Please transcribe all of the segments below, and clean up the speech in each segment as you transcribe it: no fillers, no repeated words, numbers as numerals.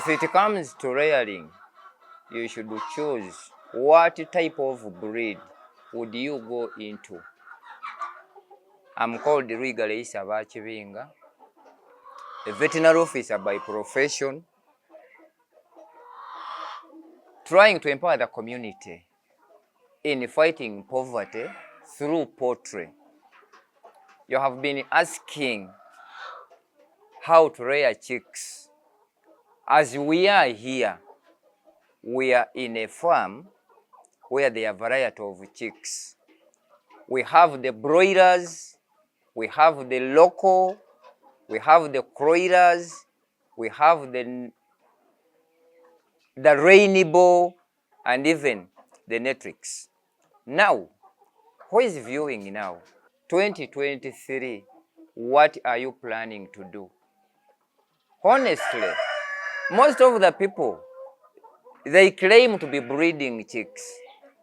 If it comes to rearing, you should choose what type of breed would you go into. I'm called luigare, a veterinary officer by profession, trying to empower the community in fighting poverty through poultry. You have been asking how to rear chicks. As we are here, we are in a farm where there are a variety of chicks. We have the broilers, we have the local, we have the croilers, we have the rainbow, and even the Netrix. Now, who is viewing now? 2023, what are you planning to do? Honestly, most of the people, they claim to be breeding chicks,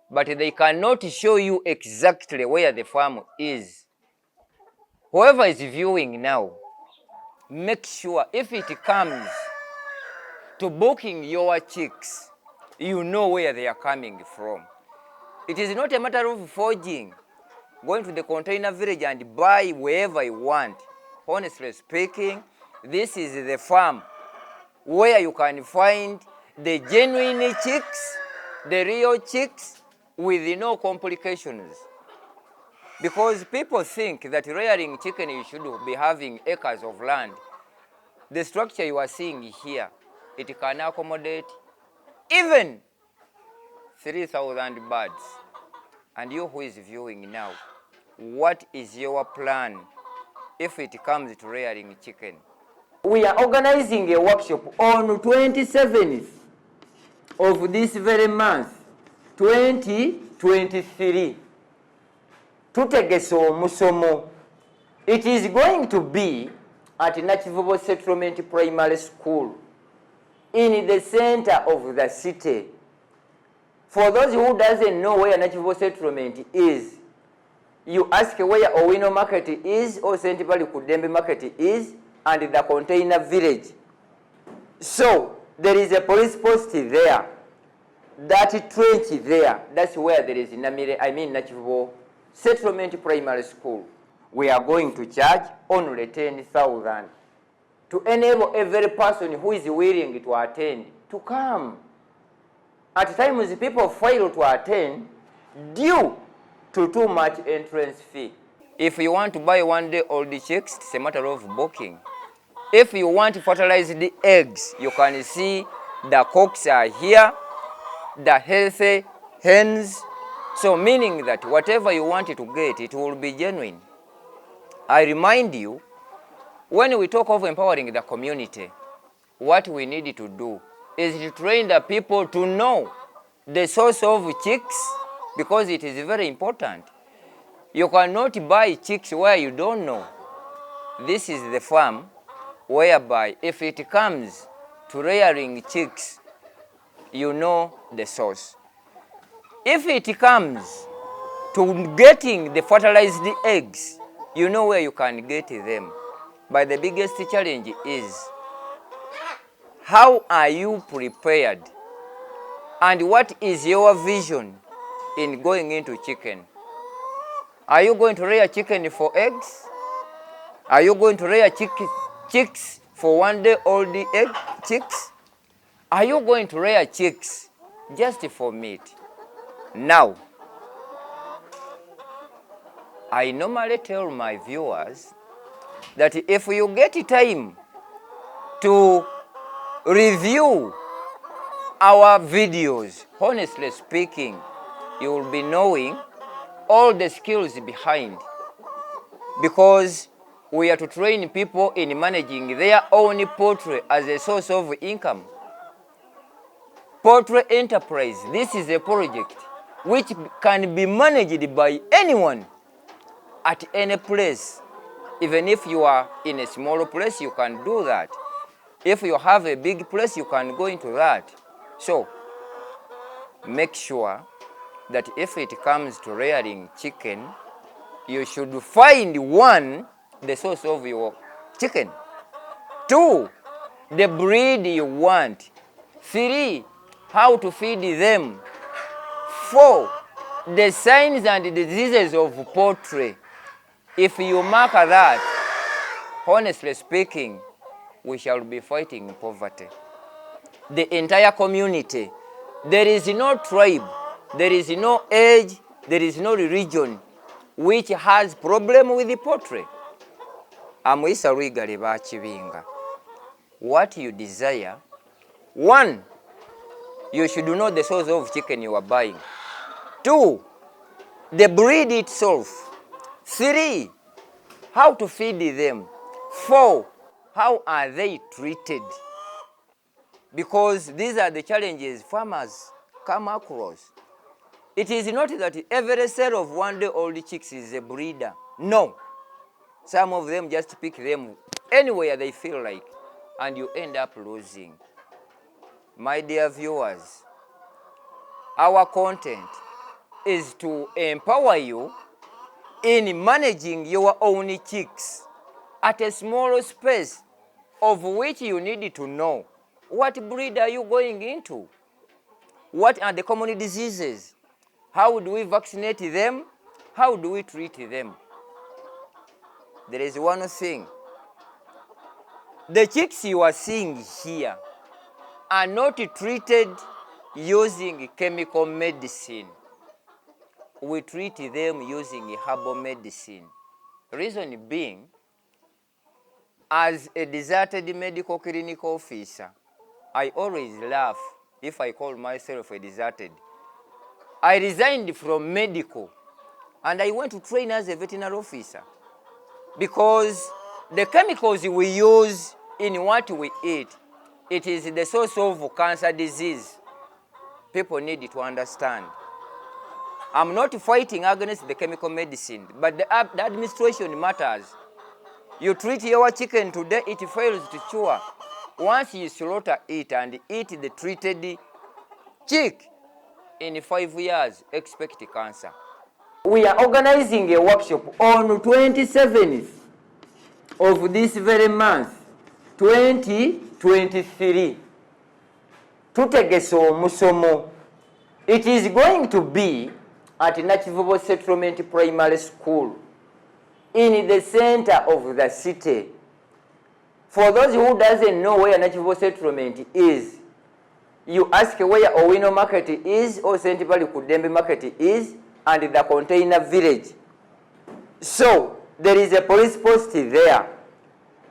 but they cannot show you exactly where the farm is. Whoever is viewing now, make sure if it comes to booking your chicks, you know where they are coming from. It is not a matter of forging, going to the container village and buy wherever you want. Honestly speaking, this is the farm where you can find the genuine chicks, the real chicks, with no complications. Because people think that rearing chicken, you should be having acres of land. The structure you are seeing here, it can accommodate even 3,000 birds. And you who is viewing now, what is your plan if it comes to rearing chicken? We are organizing a workshop on 27th of this very month, 2023. Tutegese omusomo. It is going to be at Nachivubo Settlement Primary School in the center of the city. For those who doesn't know where Nachivubo Settlement is, you ask where Owino Market is or St. Bali Kudembe Market is and the container village. So there is a police post there. That trench there, that's where there is Nachivubo Settlement Primary School. We are going to charge only 10,000 to enable every person who is willing to attend to come. At times, people fail to attend due to too much entrance fee. If you want to buy one day old chicks, it's a matter of booking. If you want to fertilize the eggs, you can see the cocks are here, the healthy hens. So meaning that whatever you want to get, it will be genuine. I remind you, when we talk of empowering the community, what we need to do is to train the people to know the source of chicks, because it is very important. You cannot buy chicks where you don't know. This is the farm whereby if it comes to rearing chicks, you know the source. If it comes to getting the fertilized eggs, you know where you can get them. But the biggest challenge is, how are you prepared? And what is your vision in going into chicken? Are you going to rear chicken for eggs? Are you going to rear chicks for one day old egg chicks? Are you going to rear chicks just for meat? Now, I normally tell my viewers that if you get time to review our videos, honestly speaking, you will be knowing all the skills behind, because we are to train people in managing their own poultry as a source of income. Poultry enterprise, this is a project which can be managed by anyone at any place. Even if you are in a small place, you can do that. If you have a big place, you can go into that. So, make sure that if it comes to rearing chicken, you should find one, the source of your chicken. Two, the breed you want. 3, how to feed them. 4, the signs and diseases of poultry. If you mark that, honestly speaking, we shall be fighting poverty. The entire community. There is no tribe, there is no age, there is no religion which has problem with the poultry. Amwisa luigare bakibinga. What you desire, 1, you should know the source of chicken you are buying. 2, the breed itself. 3, how to feed them. 4, how are they treated? Because these are the challenges farmers come across. It is not that every set of one-day-old chicks is a breeder. No. Some of them just pick them anywhere they feel like, and you end up losing. My dear viewers, our content is to empower you in managing your own chicks at a small space of which you need to know what breed are you going into, what are the common diseases, how do we vaccinate them, how do we treat them. There is one thing. The chicks you are seeing here are not treated using chemical medicine. We treat them using herbal medicine. Reason being, as a deserted medical clinic officer, I always laugh if I call myself a deserted. I resigned from medical and I went to train as a veterinary officer because the chemicals we use in what we eat, it is the source of cancer disease. People need to understand. I'm not fighting against the chemical medicine, but the administration matters. You treat your chicken today, it fails to cure. Once you slaughter it and eat the treated chick, in 5 years, expect cancer. We are organizing a workshop on 27th of this very month, 2023. Tutegese omusomo. It is going to be at Nakivubo Settlement Primary School in the center of the city. For those who doesn't know where Nakivubo Settlement is, you ask where Owino Market is or St. Bali Kudembe Market is and the container village. So there is a police post there.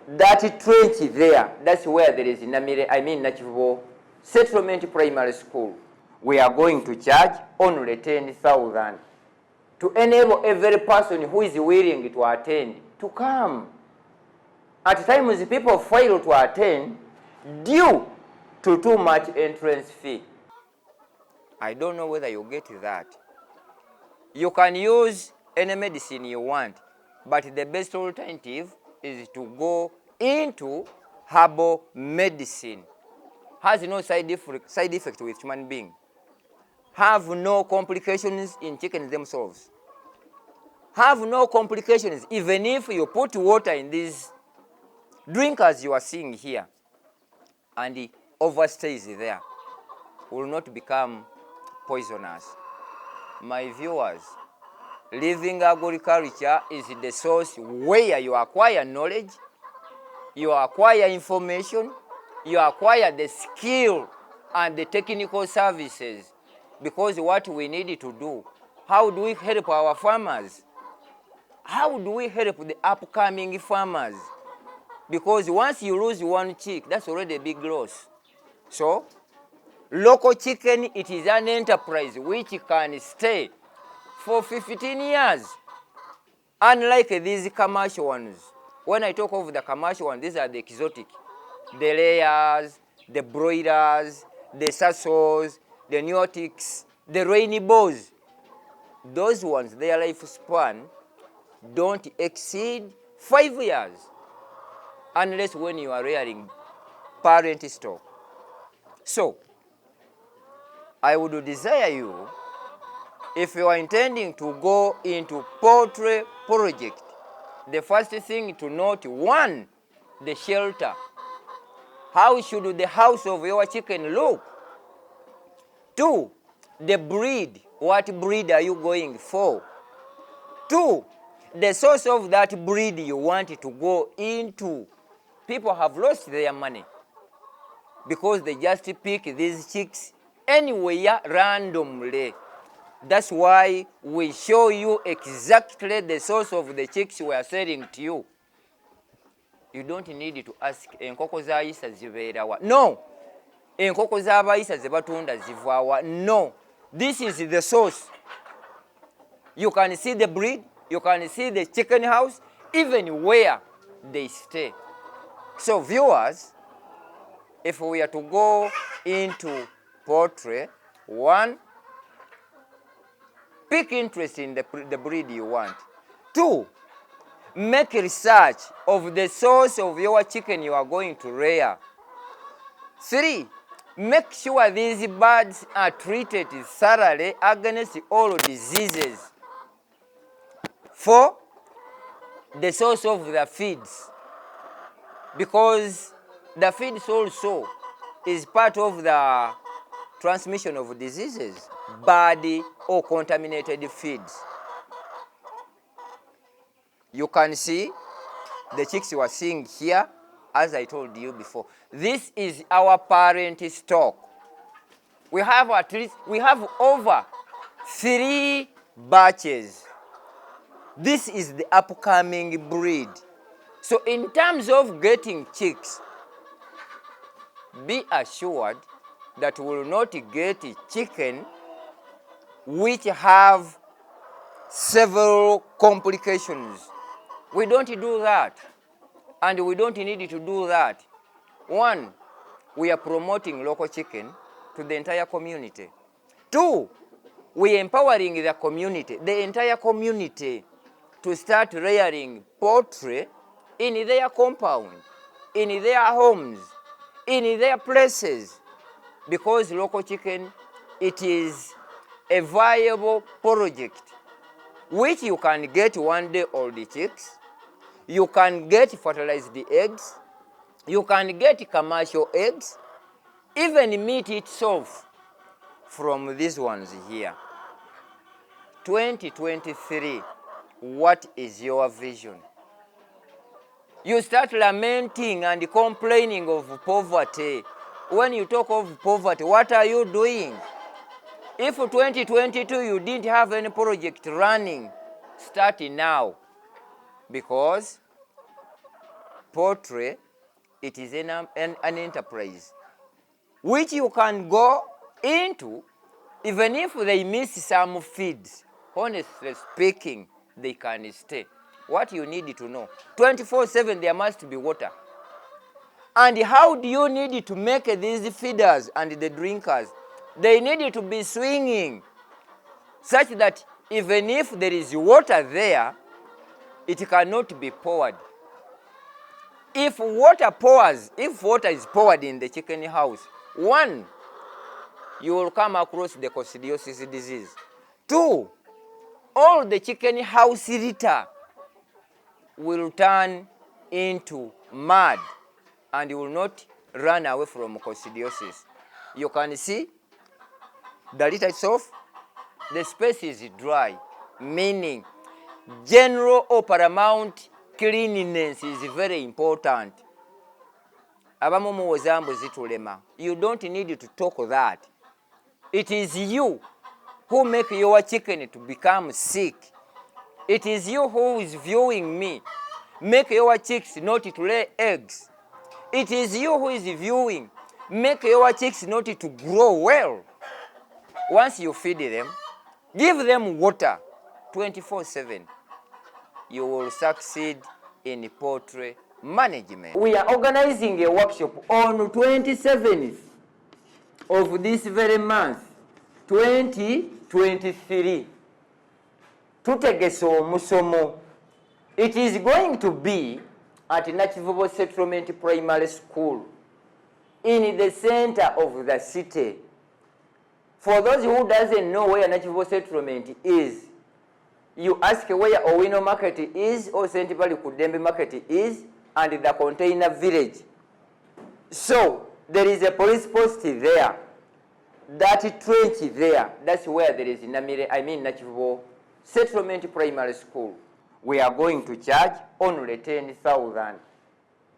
That trench there, that's where there is Nakivubo Settlement Primary School. We are going to charge only 10,000 to enable every person who is willing to attend to come. At times people fail to attend due to too much entrance fee. I don't know whether you get that. You can use any medicine you want, but the best alternative is to go into herbal medicine. Has no side effect with human being. Have no complications in chickens themselves. Have no complications even if you put water in these drinkers you are seeing here and it overstays there, will not become poisonous. My viewers, living agriculture is the source where you acquire knowledge, you acquire information, you acquire the skill and the technical services. Because what we need to do, how do we help our farmers? How do we help the upcoming farmers? Because once you lose one chick, that's already a big loss. So, local chicken, it is an enterprise which can stay for 15 years. Unlike these commercial ones. When I talk of the commercial ones, these are the exotic. The layers, the broilers, the sassos, the neotics, the rainbows. Those ones, their lifespan don't exceed 5 years. Unless when you are rearing parent stock. So, I would desire you, if you are intending to go into poultry project, the first thing to note, 1, the shelter. How should the house of your chicken look? 2, the breed. What breed are you going for? 2, the source of that breed you want to go into. People have lost their money because they just pick these chicks anywhere randomly. That's why we show you exactly the source of the chicks we are selling to you. You don't need to ask, enkoko za Isa zibeera wa? No. Enkoko za Abayisa ze batunda ziva wa? No. This is the source. You can see the breed, you can see the chicken house, even where they stay. So viewers, if we are to go into poultry, 1, pick interest in the breed you want. 2, make research of the source of your chicken you are going to rear. 3, make sure these birds are treated thoroughly against all diseases. 4, the source of the feeds, because the feeds also is part of the transmission of diseases, bad or contaminated feeds. You can see the chicks you are seeing here, as I told you before. This is our parent stock. We have over 3 batches. This is the upcoming breed. So in terms of getting chicks, be assured that we will not get chicken which have several complications. We don't do that, and we don't need to do that. 1, we are promoting local chicken to the entire community. 2, we are empowering the community, the entire community, to start rearing poultry in their compound, in their homes, in their places, because local chicken, it is a viable project which you can get 1 day old chicks, you can get fertilized eggs, you can get commercial eggs, even meat itself from these ones here. 2023, what is your vision? You start lamenting and complaining of poverty. When you talk of poverty, what are you doing? If 2022 you didn't have any project running, start now. Because poultry, it is an enterprise which you can go into even if they miss some feeds. Honestly speaking, they can stay. What you need to know, 24/7 there must be water. And how do you need to make these feeders and the drinkers? They need to be swinging such that even if there is water there, it cannot be poured. If water is poured in the chicken house, 1, you will come across the coccidiosis disease. 2, all the chicken house litter will turn into mud and you will not run away from coccidiosis. You can see the litter itself, the space is dry, meaning general or paramount cleanliness is very important. Abamu muwezambu zitulema. You don't need to talk that. It is you who make your chicken to become sick. It is you who is viewing me, make your chicks not to lay eggs. It is you who is viewing, make your chicks not to grow well. Once you feed them, give them water 24/7, you will succeed in poultry management. We are organizing a workshop on 27th of this very month, 2023. Tutegese omusomo. It is going to be at Nakivubo Settlement Primary School in the center of the city. For those who doesn't know where Nakivubo Settlement is, you ask where Owino Market is or St. Pauli Kudembe Market is and the container village. So there is a police post there. That trench there, that's where there is Nachivubo Settlement Primary School. We are going to charge only 10,000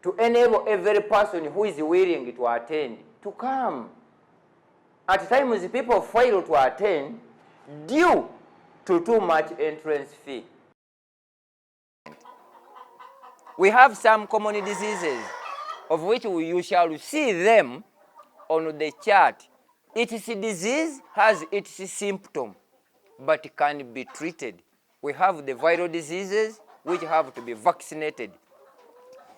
to enable every person who is willing to attend to come. At times, people fail to attend due to too much entrance fee. We have some common diseases, of which you shall see them on the chart. Its disease has its symptom, but can be treated. We have the viral diseases, which have to be vaccinated.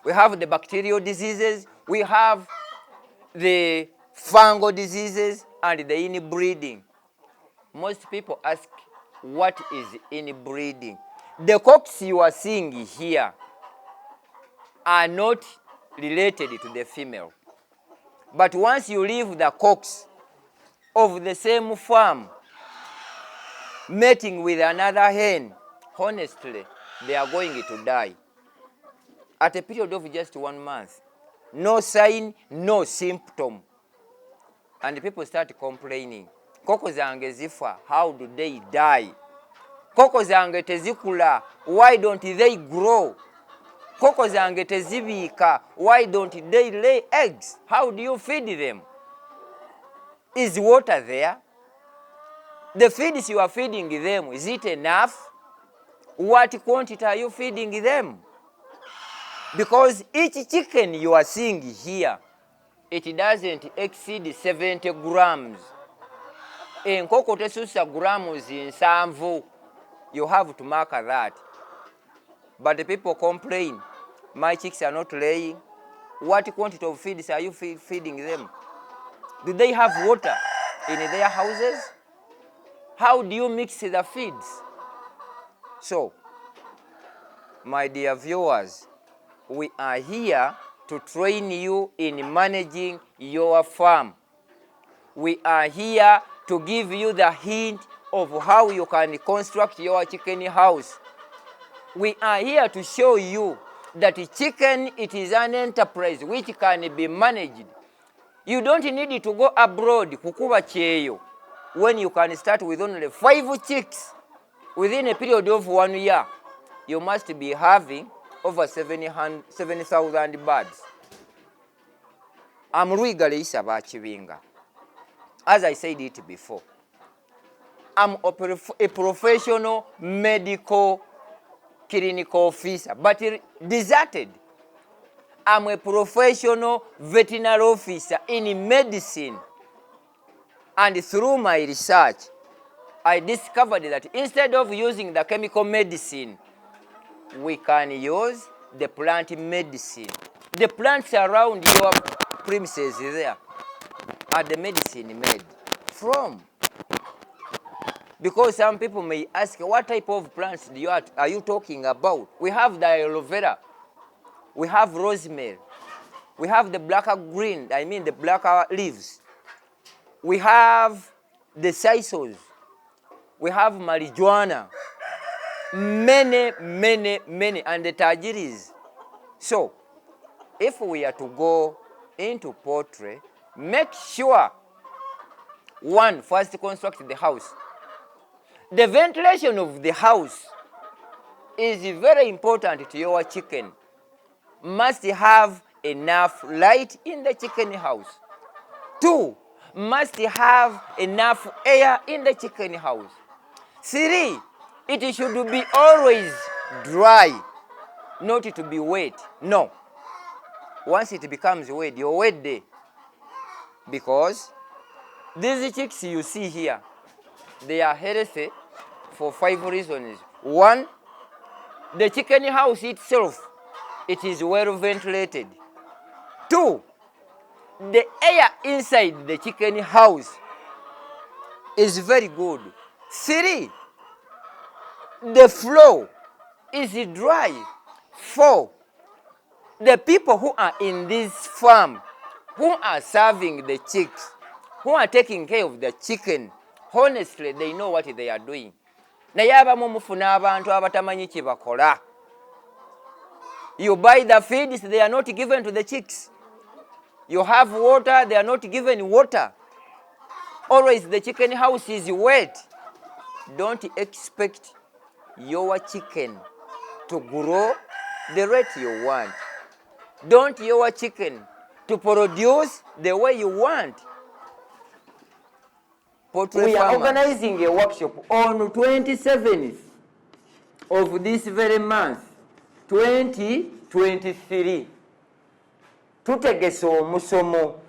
We have the bacterial diseases, we have the fungal diseases, and the inbreeding. Most people ask, what is inbreeding? The cocks you are seeing here are not related to the female. But once you leave the cocks of the same farm mating with another hen, honestly, they are going to die. At a period of just 1 month. No sign, no symptom. And people start complaining. Koko zange zifa, how do they die? Koko zange tezikula, why don't they grow? Koko zange tezibika, why don't they lay eggs? How do you feed them? Is water there? The feeds you are feeding them, is it enough? What quantity are you feeding them? Because each chicken you are seeing here, it doesn't exceed 70 grams. Enkoko tesusa grams nsanvu. You have to mark that. But the people complain, my chicks are not laying. What quantity of feeds are you feeding them? Do they have water in their houses? How do you mix the feeds? So, my dear viewers, we are here to train you in managing your farm. We are here to give you the hint of how you can construct your chicken house. We are here to show you that chicken, it is an enterprise which can be managed. You don't need to go abroad kukuba cheyo when you can start with only 5 chicks within a period of 1 year. You must be having over 7,000 birds. I'm luigare Chibinga. As I said it before, I'm a professional medical clinical officer, but deserted. I'm a professional veterinary officer in medicine. And through my research, I discovered that instead of using the chemical medicine, we can use the plant medicine. The plants around your premises there are the medicine made from. Because some people may ask, what type of plants are you talking about? We have the aloe vera, we have rosemary, we have the blacker green, the blacker leaves, we have the sisal, we have marijuana, many, and the tangerines. So, if we are to go into poultry, make sure, one, first construct the house. The ventilation of the house is very important to your chicken. Must have enough light in the chicken house. 2, must have enough air in the chicken house. 3, it should be always dry, not to be wet. No. Once it becomes wet, you're wet day. Because these chicks you see here, they are healthy for 5 reasons. 1, the chicken house itself, it is well ventilated. 2, the air inside the chicken house is very good. 3, the floor is dry. 4, the people who are in this farm, who are serving the chicks, who are taking care of the chicken, honestly, they know what they are doing. Naye abamu mufuna abantu abatamanyi kye bakola. You buy the feeds, they are not given to the chicks. You have water, they are not given water. Always the chicken house is wet. Don't expect your chicken to grow the rate you want. Don't your chicken to produce the way you want. Poultry We are farmers, organizing a workshop on 27th of this very month, 2023. Tutegese omusomo.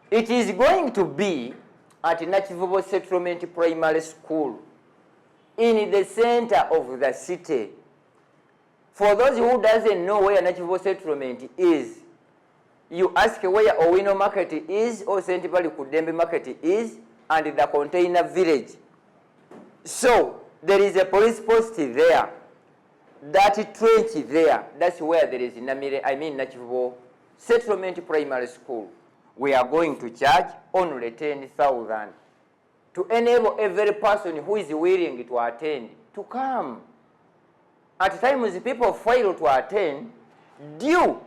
It is going to be at Nakivubo Settlement Primary School in the center of the city. For those who doesn't know where Nakivubo Settlement is, you ask where Owino Market is or St. Bali Kudembe Market is and the container village. So there is a police post there. That trench there, that's where there is Nakivubo Settlement Primary School. We are going to charge only 10,000 to enable every person who is willing to attend to come. At times people fail to attend due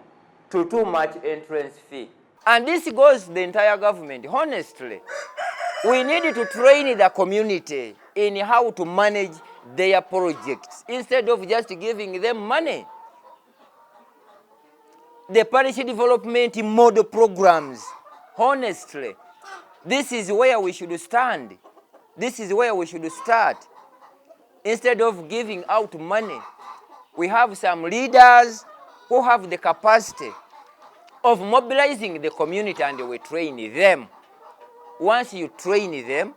to too much entrance fee. and this goes to the entire government. Honestly, we need to train the community in how to manage their projects instead of just giving them money. The parish development model programs, honestly, this is where we should stand. This is where we should start. Instead of giving out money, we have some leaders who have the capacity of mobilizing the community and we train them. Once you train them,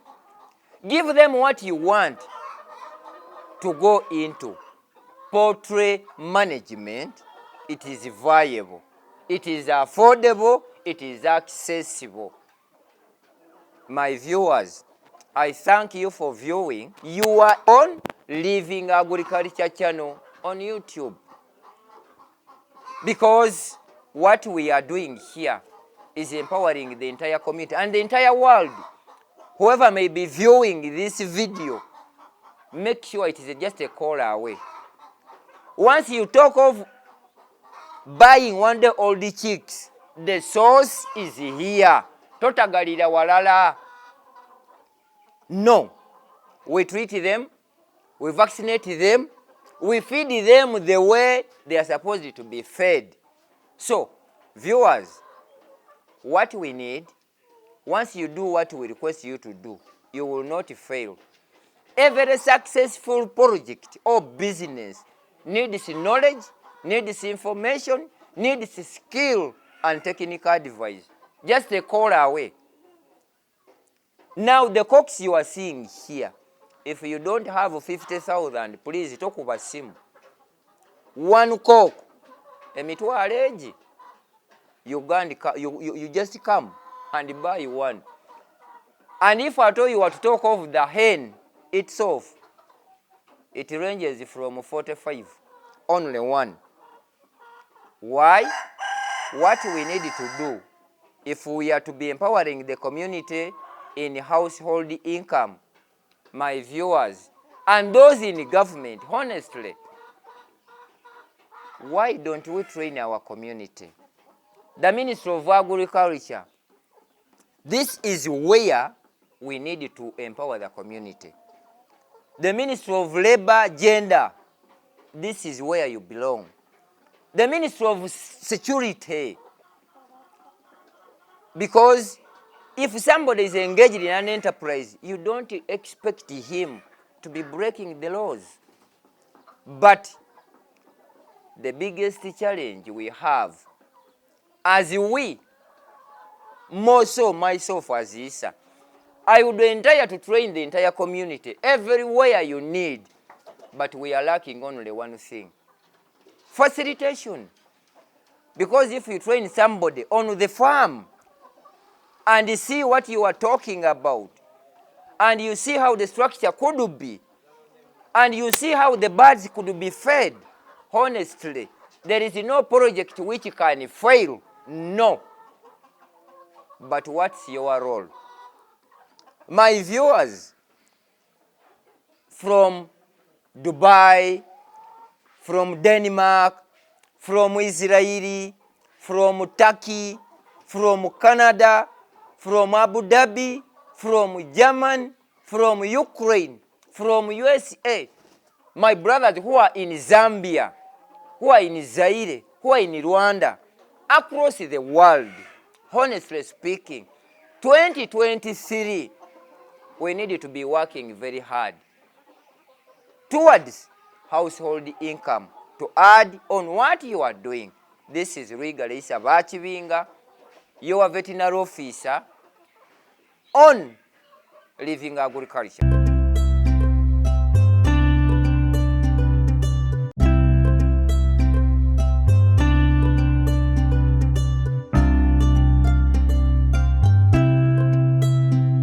give them what you want to go into. Poultry management, it is viable, it is affordable, it is accessible. My viewers, I thank you for viewing your own Living Agriculture channel on YouTube. Because what we are doing here is empowering the entire community and the entire world. Whoever may be viewing this video, make sure it is just a call away. Once you talk of buying one-day-old chicks, the source is here. Totagalira walala. No. We treat them, we vaccinate them, we feed them the way they are supposed to be fed. So, viewers, what we need, once you do what we request you to do, you will not fail. Every successful project or business needs knowledge, needs information, needs skill and technical advice. Just a call away. Now the cocks you are seeing here, if you don't have 50,000, please talk over sim. One cock, emitwalo egi, you just come and buy one. And if I told you what to talk of the hen itself, it ranges from 45, only one. Why? What we need to do, if we are to be empowering the community in household income, my viewers, and those in government, honestly, why don't we train our community? The Ministry of Agriculture, this is where we need to empower the community. The Ministry of Labor, Gender, this is where you belong. The Ministry of Security, because if somebody is engaged in an enterprise, you don't expect him to be breaking the laws. But the biggest challenge we have, as we, more so myself as Isa, I would entire to train the entire community everywhere you need, but we are lacking only one thing: facilitation. Because if you train somebody on the farm and you see what you are talking about, and you see how the structure could be, and you see how the birds could be fed, honestly, there is no project which can fail. No. But what's your role? My viewers, from Dubai, from Denmark, from Israel, from Turkey, from Canada, from Abu Dhabi, from Germany, from Ukraine, from USA, my brothers who are in Zambia, who are in Zaire, who are in Rwanda, across the world, honestly speaking, 2023, we need to be working very hard towards household income to add on what you are doing. This is Luigare Bakibinga, your veterinary officer on living agriculture.